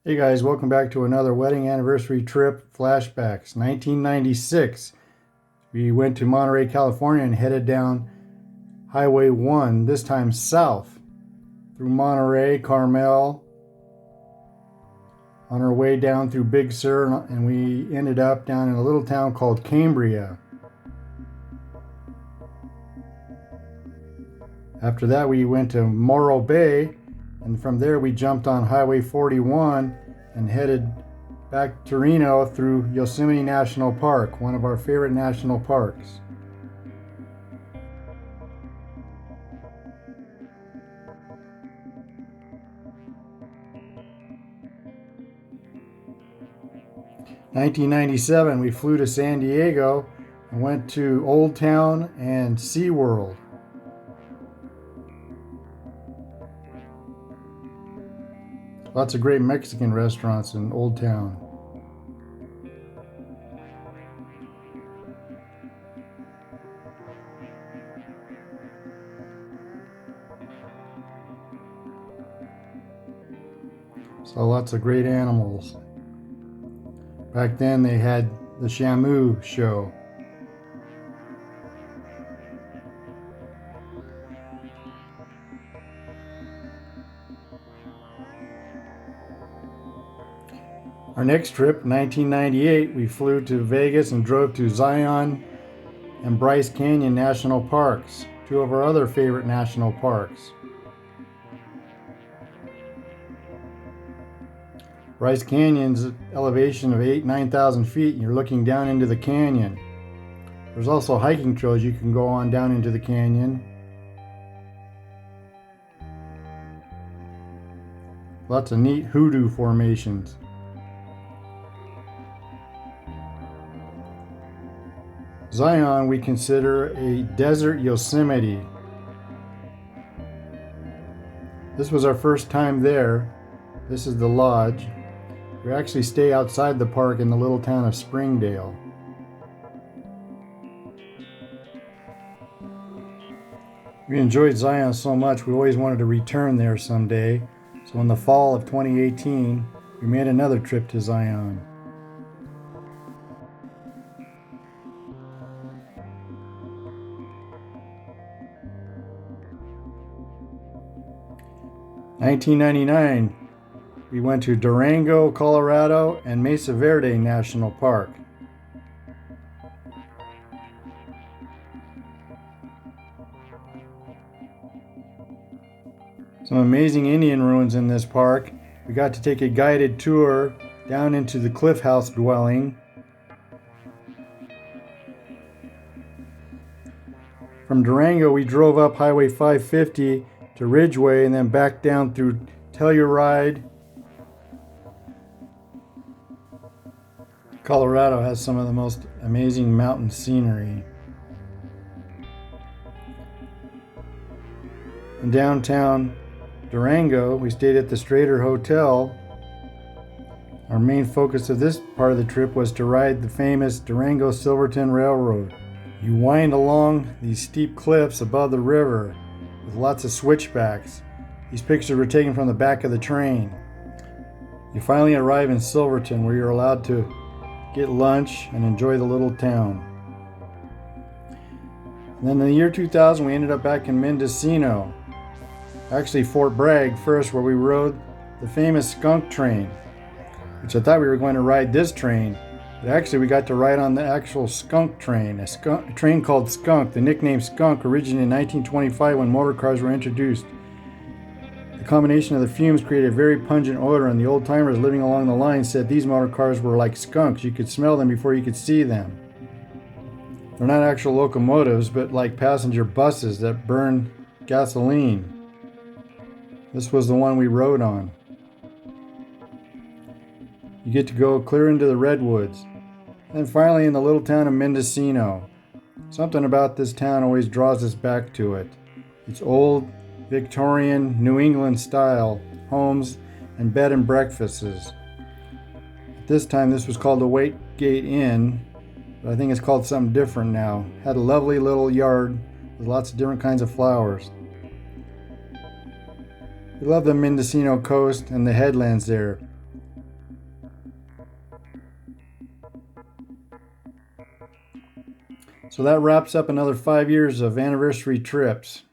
Hey guys, welcome back to another wedding anniversary trip, Flashbacks. 1996. We went to Monterey, California and headed down Highway 1, this time south, through Monterey, Carmel, on our way down through Big Sur, and we ended up down in a little town called Cambria. After that, we went to Morro Bay, and from there we jumped on Highway 41 and headed back to Reno through Yosemite National Park, one of our favorite national parks. In 1997, we flew to San Diego and went to Old Town and SeaWorld. Lots of great Mexican restaurants in Old Town. Saw lots of great animals. Back then they had the Shamu show. Our next trip, 1998, we flew to Vegas and drove to Zion and Bryce Canyon National Parks, two of our other favorite national parks. Bryce Canyon's elevation of 9,000 feet, and you're looking down into the canyon. There's also hiking trails you can go on down into the canyon. Lots of neat hoodoo formations. Zion we consider a desert Yosemite. This was our first time there. This is the lodge. We actually stay outside the park in the little town of Springdale. We enjoyed Zion so much we always wanted to return there someday. So in the fall of 2018, we made another trip to Zion. In 1999, we went to Durango, Colorado, and Mesa Verde National Park. Some amazing Indian ruins in this park. We got to take a guided tour down into the Cliff House dwelling. From Durango, we drove up Highway 550 to Ridgeway and then back down through Telluride. Colorado has some of the most amazing mountain scenery. In downtown Durango, we stayed at the Strater Hotel. Our main focus of this part of the trip was to ride the famous Durango-Silverton Railroad. You wind along these steep cliffs above the river with lots of switchbacks. These pictures were taken from the back of the train. You finally arrive in Silverton, where you're allowed to get lunch and enjoy the little town. And then in the year 2000, we ended up back in Mendocino. Actually, Fort Bragg first, where we rode the famous skunk train, which I thought we were going to ride this train, but actually we got to ride on the actual skunk train, a train called Skunk. The nickname Skunk originated in 1925 when motor cars were introduced. The combination of the fumes created a very pungent odor, and the old timers living along the line said these motor cars were like skunks. You could smell them before you could see them. They're not actual locomotives, but like passenger buses that burn gasoline. This was the one we rode on. You get to go clear into the redwoods. And finally in the little town of Mendocino. Something about this town always draws us back to it. It's old Victorian New England style homes and bed and breakfasts. At this time this was called the Waitgate Inn, but I think it's called something different now. Had a lovely little yard with lots of different kinds of flowers. We love the Mendocino coast and the headlands there. So that wraps up another 5 years of anniversary trips.